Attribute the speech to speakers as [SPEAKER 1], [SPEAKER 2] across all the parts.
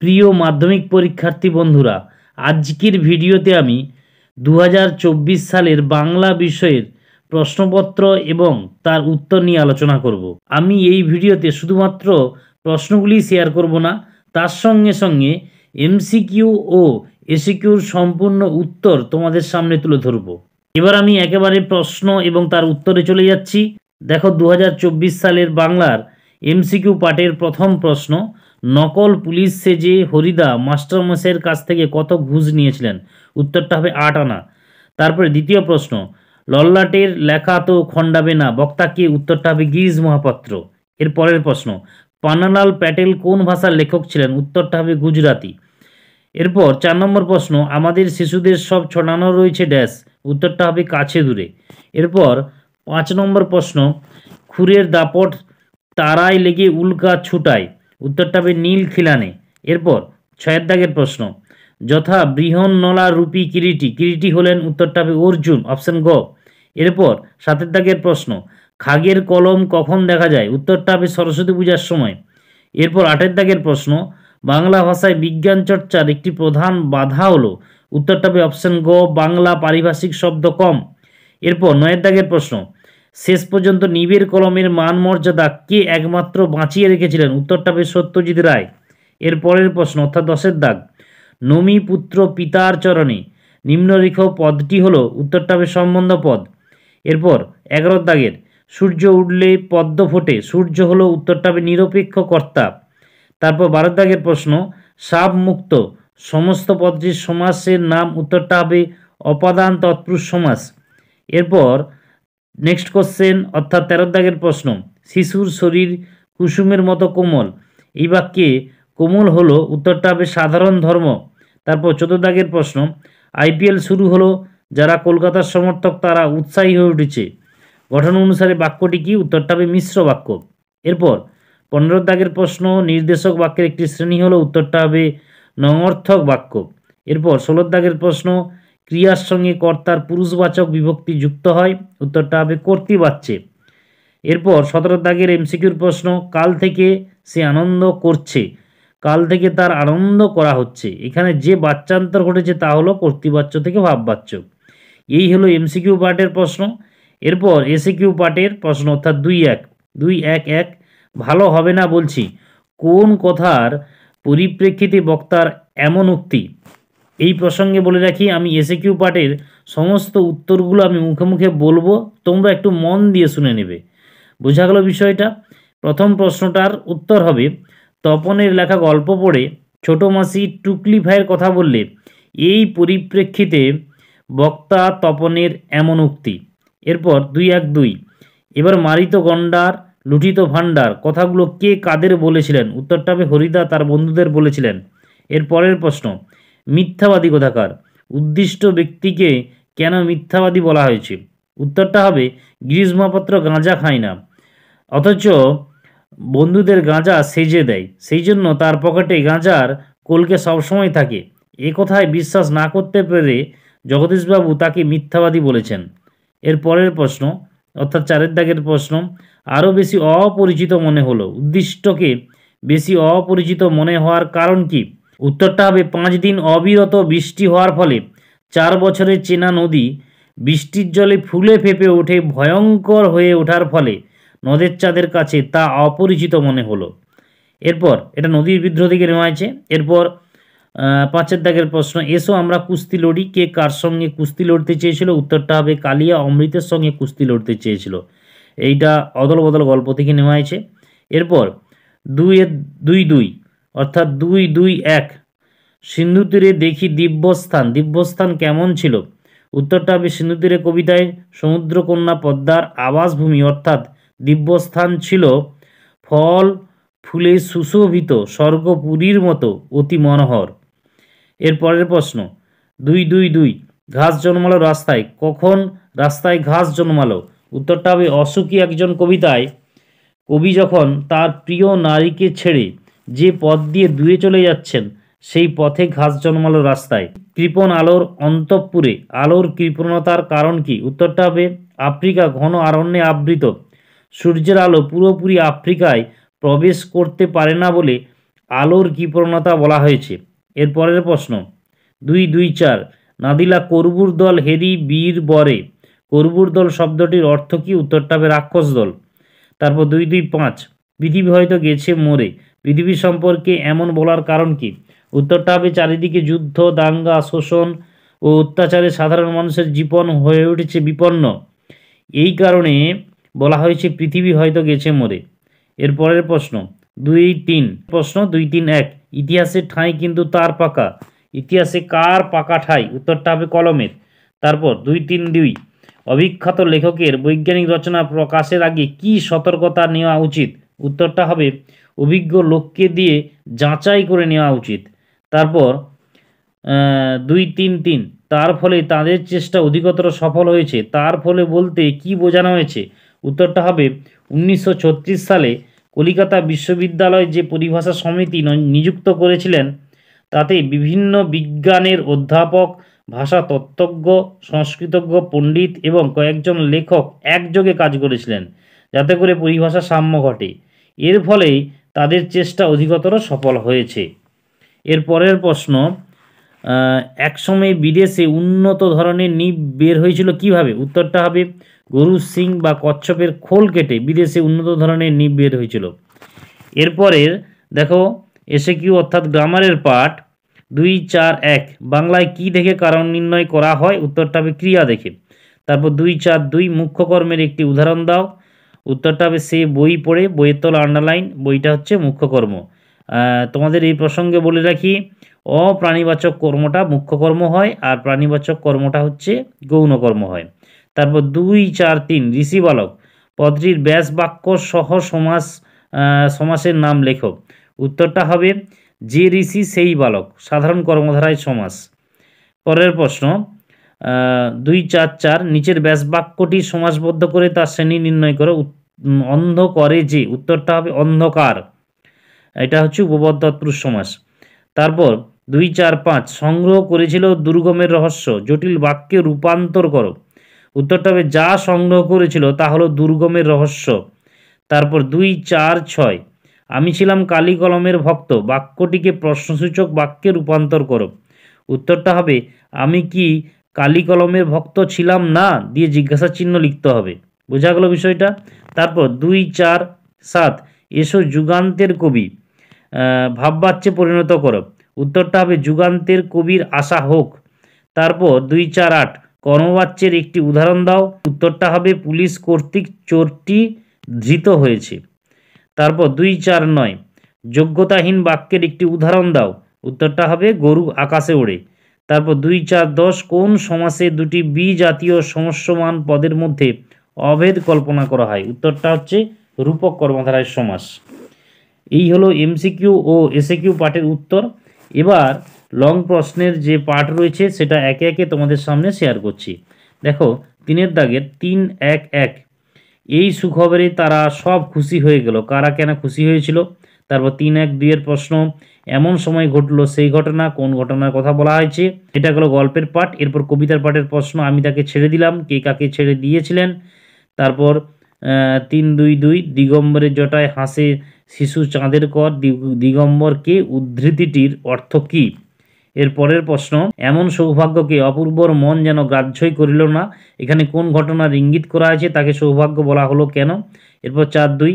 [SPEAKER 1] প্রিয় মাধ্যমিক পরীক্ষার্থী বন্ধুরা, আজকের ভিডিওতে আমি 2024 সালের বাংলা বিষয়ের প্রশ্নপত্র এবং তার উত্তর নিয়ে আলোচনা করব। আমি এই ভিডিওতে শুধুমাত্র প্রশ্নগুলি শেয়ার করব না, তার সঙ্গে সঙ্গে এমসিকিউ ও এসিকিউর সম্পূর্ণ উত্তর তোমাদের সামনে তুলে ধরব। এবার আমি একেবারে প্রশ্ন এবং তার উত্তরে চলে যাচ্ছি। দেখো, 2024 সালের বাংলার এমসিকিউ পার্টের প্রথম প্রশ্ন, নকল পুলিশ সেজে হরিদা মাস্টারমশাইয়ের কাছ থেকে কত ঘুষ নিয়েছিলেন? উত্তরটা হবে 8 আনা। তারপরে দ্বিতীয় প্রশ্ন, লল্লাটের লেখা তো খণ্ডাবে না, বক্তা কে? উত্তরটা হবে গিরিশ মহাপাত্র। এর পরের প্রশ্ন, পান্নালাল প্যাটেল কোন ভাষার লেখক ছিলেন? উত্তরটা হবে গুজরাটি। এরপর 4 নম্বর প্রশ্ন, আমাদের শিশুদের সব ছড়ানো রয়েছে ড্যাশ? উত্তরটা হবে কাছে দূরে। এরপর 5 নম্বর প্রশ্ন, খুরের দাপট তারায় লেগে উল্কা ছুটায়? উত্তরটা হবে নীল খিলানে। এরপর 6 দাগের প্রশ্ন, যথা বৃহন্নলা রূপী কিরিটি, কিরিটি হলেন? উত্তরটা হবে অর্জুন, অপশন গ। এরপর 7 দাগের প্রশ্ন, খাগের কলম কখন দেখা যায়? উত্তরটা হবে সরস্বতী পূজার সময়। এরপর 8 দাগের প্রশ্ন, বাংলা ভাষায় বিজ্ঞান চর্চার একটি প্রধান বাধা হলো? উত্তরটা হবে অপশন গ, বাংলা পারিভাষিক শব্দ কম। এরপর 9 দাগের প্রশ্ন, শেষ পর্যন্ত নিবের কলমের মান মর্যাদা কে একমাত্র বাঁচিয়ে রেখেছিলেন? উত্তরটা হবে সত্যজিৎ রায়। এর পরের প্রশ্ন অর্থাৎ 10 দাগ, নমি পুত্র পিতার চরণে নিম্নলিখ পদটি হলো? উত্তরটা হবে সম্বন্ধ পদ। এরপর 11 দাগের, সূর্য উঠলে পদ্ম ফোটে, সূর্য হলো? উত্তরটা হবে নিরপেক্ষ কর্তা। তারপর 12 দাগের প্রশ্ন, সাব মুক্ত সমস্ত পদটির সমাসের নাম? উত্তরটা হবে অপাদান তৎপুরুষ সমাস। এরপর নেক্সট কোশ্চেন অর্থাৎ 13 দাগের প্রশ্ন, শিশুর শরীর কুসুমের মতো কোমল, এই বাক্যে কোমল হলো? উত্তরটা হবে সাধারণ ধর্ম। তারপর 14 দাগের প্রশ্ন, আইপিএল শুরু হলো, যারা কলকাতার সমর্থক তারা উৎসাহী হয়ে উঠেছে, গঠন অনুসারে বাক্যটি কি? উত্তরটা হবে মিশ্র বাক্য। এরপর 15 দাগের প্রশ্ন, নির্দেশক বাক্যের একটি শ্রেণী হলো? উত্তরটা হবে নঙর্থক বাক্য। এরপর 16 দাগের প্রশ্ন, ক্রিয়ার সঙ্গে কর্তার পুরুষবাচক বিভক্তি যুক্ত হয়? উত্তরটা হবে কর্তৃবাচ্যে। এরপর 17 দাগের এমসিকিউর প্রশ্ন, কাল থেকে সে আনন্দ করছে, কাল থেকে তার আনন্দ করা হচ্ছে, এখানে যে বাচ্চান্তর ঘটেছে তা হলো কর্তৃবাচ্য থেকে ভাববাচ্য। এই হলো এমসিকিউ পার্টের প্রশ্ন। এরপর এসিকিউ পার্টের প্রশ্ন অর্থাৎ 2.1 ভালো হবে না বলছি, কোন কথার পরিপ্রেক্ষিতে বক্তার এমন উক্তি? এই প্রসঙ্গে বলে রাখি, আমি এসিকিউ পার্টের সমস্ত উত্তরগুলো আমি মুখে মুখে বলবো, তোমরা একটু মন দিয়ে শুনে নেবে। বোঝা গেল বিষয়টা? প্রথম প্রশ্নটার উত্তর হবে, তপনের লেখা গল্প পড়ে ছোটো মাসি টুকলি ভাইয়ের কথা বললে এই পরিপ্রেক্ষিতে বক্তা তপনের এমন উক্তি। এরপর 2.1 এবার মারিত গণ্ডার লুঠিত ভাণ্ডার কথাগুলো কে কাদের বলেছিলেন? উত্তরটা হবে হরিদা তার বন্ধুদের বলেছিলেন। এর পরের প্রশ্ন, মিথ্যাবাদী কোথাকার? উদ্দিষ্ট ব্যক্তিকে কেন মিথ্যাবাদী বলা হয়েছে? উত্তরটা হবে গিরিশ মহাপাত্র গাঁজা খায় না, অথচ বন্ধুদের গাঁজা সেজে দেয়, সেই জন্য তার পকেটে গাঁজার কলকে সবসময় থাকে। এ কথায় বিশ্বাস না করতে পেরে জগদীশবাবু তাকে মিথ্যাবাদী বলেছেন। এর পরের প্রশ্ন অর্থাৎ 4 দাগের প্রশ্ন, আরও বেশি অপরিচিত মনে হলো, উদ্দিষ্টকে বেশি অপরিচিত মনে হওয়ার কারণ কি? উত্তরটা হবে 5 দিন অবিরত বৃষ্টি হওয়ার ফলে 4 বছরের চেনা নদী বৃষ্টির জলে ফুলে ফেঁপে ওঠে, ভয়ঙ্কর হয়ে ওঠার ফলে নদের চাঁদের কাছে তা অপরিচিত মনে হলো। এরপর এটা নদীর বিদ্রোহ থেকে নেওয়া হয়েছে। এরপর 5 দাগের প্রশ্ন, এসো আমরা কুস্তি লড়ি, কে কার সঙ্গে কুস্তি লড়তে চেয়েছিল? উত্তরটা হবে কালিয়া অমৃতের সঙ্গে কুস্তি লড়তে চেয়েছিল। এইটা অদল বদল গল্প থেকে নেওয়া হয়েছে। এরপর 2.2 অর্থাৎ 2.2.1 সিন্ধু তীরে দেখি দিব্যস্থান, দিব্যস্থান কেমন ছিল? উত্তরটা হবে সিন্ধু তীরে কবিতায় সমুদ্রকন্যা পদ্মার আবাসভূমি অর্থাৎ দিব্যস্থান ছিল ফল ফুলে সুশোভিত স্বর্গপুরীর মতো অতি মনোহর। এর পরের প্রশ্ন 2.2.2 ঘাস জন্মালো রাস্তায়, কখন রাস্তায় ঘাস জন্মালো? উত্তরটা হবে অসুখী একজন কবিতায় কবি যখন তার প্রিয় নারীকে ছেড়ে যে পথ দিয়ে দূরে চলে যাচ্ছেন সেই পথে ঘাস জন্মালো রাস্তায়। কৃপণ আলোর অন্তঃপুরে আলোর কৃপণতার কারণ কি? উত্তরটা হবে আফ্রিকা ঘন অরণ্যে আবৃত, সূর্যের আলো পুরোপুরি আফ্রিকায় প্রবেশ করতে পারে না বলে আলোর কি প্রবণতা বলা হয়েছে। এর পরের প্রশ্ন 2-2-4 নাদিলা করবুর দল হেরি বীর বরে, করবুর দল শব্দটির অর্থ কি? উত্তরটা হবে রাক্ষস দল। তারপর 2-2-5 পৃথিবী হয়তো গেছে মরে, পৃথিবী সম্পর্কে এমন বলার কারণ কি? উত্তরটা হবে চারিদিকে যুদ্ধ, দাঙ্গা, শোষণ ও অত্যাচারে সাধারণ মানুষের জীবন হয়ে উঠেছে বিপন্ন, এই কারণে বলা হয়েছে পৃথিবী হয়তো গেছে মরে। এর পরের প্রশ্ন 2-3 ইতিহাসের ঠাঁই কিন্তু তার পাকা, ইতিহাসে কার পাকা ঠাঁই? উত্তরটা হবে কলমের। তারপর 2-3-2 অবিখ্যাত লেখকের বৈজ্ঞানিক রচনা প্রকাশের আগে কি সতর্কতা নেওয়া উচিত? উত্তরটা হবে অভিজ্ঞ লোককে দিয়ে যাচাই করে নেওয়া উচিত। তারপর 2-3-3 তার ফলে তাদের চেষ্টা অধিকতর সফল হয়েছে, তার ফলে বলতে কি বোঝানো হয়েছে? উত্তরটা হবে 1936 সালে কলিকাতা বিশ্ববিদ্যালয় যে পরিভাষা সমিতি নিযুক্ত করেছিলেন তাতে বিভিন্ন বিজ্ঞানের অধ্যাপক, ভাষা তত্ত্বজ্ঞ, সংস্কৃতজ্ঞ, পণ্ডিত এবং কয়েকজন লেখক একযোগে কাজ করেছিলেন যাতে করে পরিভাষা সাম্য ঘটে। এর ফলেই তাদের চেষ্টা অধিকতর সফল হয়েছে। এর পরের প্রশ্ন একসময় বিদেশে উন্নত ধরনের নিপ বের হয়েছিল কিভাবে? উত্তরটা হবে গরুর শিং বা কচ্ছপের খোল কেটে বিদেশে উন্নত ধরনের নিপ বের হয়েছিল। এরপরের দেখো এসএকিউ অর্থাৎ গ্রামারের পার্ট 2-4-1 বাংলায় কি দেখে কারণ নির্ণয় করা হয়? উত্তরটা হবে ক্রিয়া দেখে। তারপর 2-4-2 মুখ্য কর্মের একটি উদাহরণ দাও। উত্তরটা হবে সে বই পড়ে, বইয়ের তলা আন্ডারলাইন, বইটা হচ্ছে মুখ্য কর্ম। তোমাদের এই প্রসঙ্গে বলে রাখি অপ্রাণীবাচক কর্মটা মুখ্য কর্ম হয় আর প্রাণীবাচক কর্মটা হচ্ছে গৌণ কর্ম হয়। তারপর 2-4-3 ঋষি বালক পদটির ব্যাস বাক্য সহ সমাসের নাম লেখো। উত্তরটা হবে যে ঋষি সেই বালক, সাধারণ কর্মধারায় সমাস। পরের প্রশ্ন 2-4-4 নিচের ব্যাস বাক্যটি সমাসবদ্ধ করে তার শ্রেণী নির্ণয় করো। অন্ধ করে যে, উত্তরটা হবে অন্ধকার, এটা হচ্ছে উপপদ তৎপুরুষ সমাস। তারপর 2-4-5 সংগ্রহ করেছিল দুর্গমের রহস্য, জটিল বাক্যে রূপান্তর করো। উত্তরটা হবে যা সংগ্রহ করেছিল তা হলো দুর্গমের রহস্য। তারপর 2-4-6 আমি ছিলাম কালি কলমের ভক্ত, বাক্যটিকে প্রশ্নসূচক বাক্যে রূপান্তর করো। উত্তরটা হবে আমি কি কালি কলমের ভক্ত ছিলাম না দিয়ে জিজ্ঞাসা চিহ্ন লিখতে হবে। বোঝা গেল বিষয়টা। তারপর 2-4-7 এসো যুগান্তের কবি ভাববাচ্যে পরিণত করো। উত্তরটা হবে যুগান্তের কবির আশা হোক। তারপর 2-4-8 কর্মবাচ্যের একটি উদাহরণ দাও। উত্তরটা হবে পুলিশ কর্তৃক চোরটি ধৃত হয়েছে। তারপর 2-4-9 যোগ্যতাহীন বাক্যের একটি উদাহরণ দাও। উত্তরটা হবে গরু আকাশে ওড়ে। তারপর 2-4-10 কোন সমাসে দুটি বি জাতীয় সমস্যমান পদের মধ্যে অভেদ কল্পনা করা হয়? উত্তরটা হচ্ছে রূপক কর্মধারায় সমাস। এই হলো এমসিকিউ ও এসএকিউ পার্টের উত্তর। এবার লং প্রশ্নের যে পার্ট রয়েছে সেটা একে একে তোমাদের সামনে শেয়ার করছি। দেখো 3-এর দাগের 3-1-1 এই সুখবরে তারা সব খুশি হয়ে গেল, কারা কেন খুশি হয়েছিল? তারপর 3-1-2 প্রশ্ন এমন সময় ঘটলো সেই ঘটনা, কোন ঘটনার কথা বলা হয়েছে? এটা গেল গল্পের পাঠ। এরপর কবিতার পাঠের প্রশ্ন আমি তাকে ছেড়ে দিলাম, কে কাকে ছেড়ে দিয়েছিলেন? তারপর 3-2-2 দিগম্বরের জটায় হাসে শিশু চাঁদের কর, দিগম্বরকে উদ্ধৃতিটির অর্থ কী? এর পরের প্রশ্ন এমন সৌভাগ্যকে অপূর্বর মন যেন গ্রাহ্যই করিল না, এখানে কোন ঘটনার ইঙ্গিত করা আছে, তাকে সৌভাগ্য বলা হলো কেন? এরপর 4-2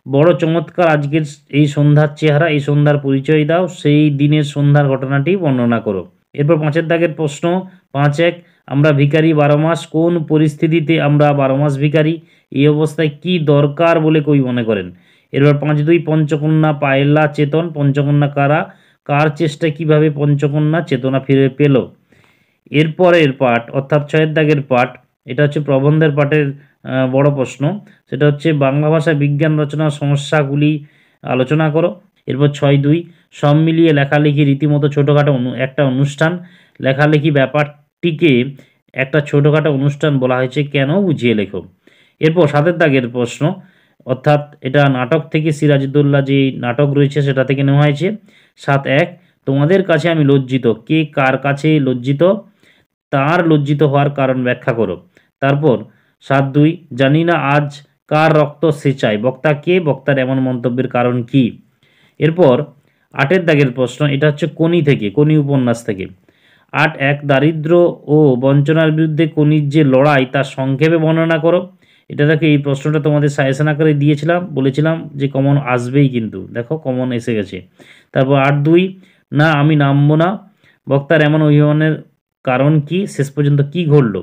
[SPEAKER 1] বড় চমৎকার আজকের এই সন্ধ্যার চেহারা, এই সন্ধ্যার পরিচয় দাও, সেই দিনের সন্ধ্যার ঘটনাটি বর্ণনা করো। এরপর 5-এর দাগের প্রশ্ন 5-1 আমরা ভিখারি 12 মাস, কোন পরিস্থিতিতে আমরা 12 মাস ভিখারি, এই অবস্থায় কি দরকার বলে কবি মনে করেন? এরপর 5-2 পঞ্চকন্যা পায়লা চেতন, পঞ্চকন্যা কারা, কার চেষ্টায় কিভাবে পঞ্চকন্যা চেতনা ফিরে পেল? এরপরের পাঠ অর্থাৎ 6-এর দাগের পাঠ, এটা হচ্ছে প্রবন্ধের পাঠের বড় প্রশ্ন, সেটা হচ্ছে বাংলা ভাষা বিজ্ঞান রচনার সমস্যাগুলি আলোচনা করো। এরপর 6-2 সব মিলিয়ে লেখালেখি রীতিমতো ছোটোখাটো একটা অনুষ্ঠান, লেখালেখি ব্যাপারটিকে একটা ছোটোখাটো অনুষ্ঠান বলা হয়েছে কেন, বুঝিয়ে লেখো। এরপর 7-এর দাগের প্রশ্ন অর্থাৎ এটা নাটক থেকে সিরাজউদ্দৌলা যে নাটক রয়েছে সেটা থেকে নেওয়া হয়েছে। 7-1 তোমাদের কাছে আমি লজ্জিত, কে কার কাছে লজ্জিত, তার লজ্জিত হওয়ার কারণ ব্যাখ্যা করো। তারপর 7-2 জানি না আজ কার রক্ত সে চাই, বক্তা কে, বক্তার এমন মন্তব্যের কারণ কি? এরপর 8 দাগের প্রশ্ন, এটা হচ্ছে কোনি থেকে, কোনি উপন্যাস থেকে। 8.1 দারিদ্র্য ও বঞ্চনার বিরুদ্ধে কোনির যে লড়াই তা সংক্ষেপে বর্ণনা করো। এটা দেখো, এই প্রশ্নটা তোমাদের সাজেশন আকারে দিয়েছিলাম, বলেছিলাম যে কমন আসবেই, কিন্তু দেখো কমন এসে গেছে। তারপর 8.2 না আমি নামবো না, বক্তার এমন অভিমানের কারণ কি, শেষ পর্যন্ত কি ঘটল।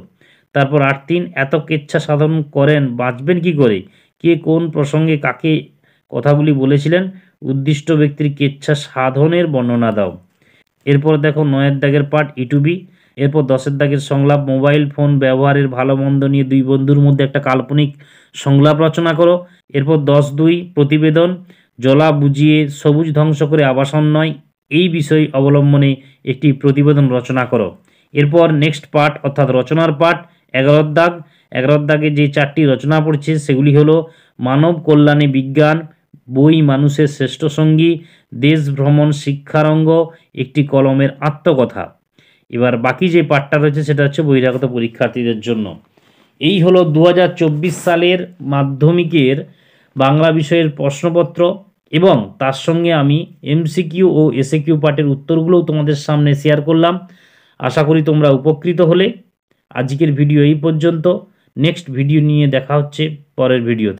[SPEAKER 1] তারপর 8.3 এত কেচ্ছা সাধন করেন বাঁচবেন কি করে, কে কোন প্রসঙ্গে কাকে কথাগুলি বলেছিলেন, উদ্দিষ্ট ব্যক্তির কেচ্ছা সাধনের বর্ণনা দাও। এরপর দেখো 9 দাগের পার্ট ইটুবি। এরপর 10 দাগের সংলাপ, মোবাইল ফোন ব্যবহারের ভালো মন্দ নিয়ে দুই বন্ধুর মধ্যে একটা কাল্পনিক সংলাপ রচনা করো। এরপর 10.2 প্রতিবেদন, জলা বুঝিয়ে সবুজ ধ্বংস করে আবাসন নয়, এই বিষয় অবলম্বনে একটি প্রতিবেদন রচনা করো। এরপর নেক্সট পার্ট অর্থাৎ রচনার পার্ট 11 দাগ। 11 দাগে যে 4টি রচনা পড়ছে সেগুলি হলো মানব কল্যাণে বিজ্ঞান, বই মানুষের শ্রেষ্ঠ সঙ্গী, দেশ ভ্রমণ শিক্ষারঙ্গ, একটি কলমের আত্মকথা। এবার বাকি যে পার্টটা রয়েছে সেটা হচ্ছে বহিরাগত পরীক্ষার্থীদের জন্য। এই হলো 2024 সালের মাধ্যমিকের বাংলা বিষয়ের প্রশ্নপত্র, এবং তার সঙ্গে আমি এমসিকিউ ও এসএকিউ পার্টের উত্তরগুলোও তোমাদের সামনে শেয়ার করলাম। আশা করি তোমরা উপকৃত হলে। আজকের ভিডিও এই পর্যন্ত। নেক্সট ভিডিও নিয়ে দেখা হচ্ছে পরের ভিডিওতে।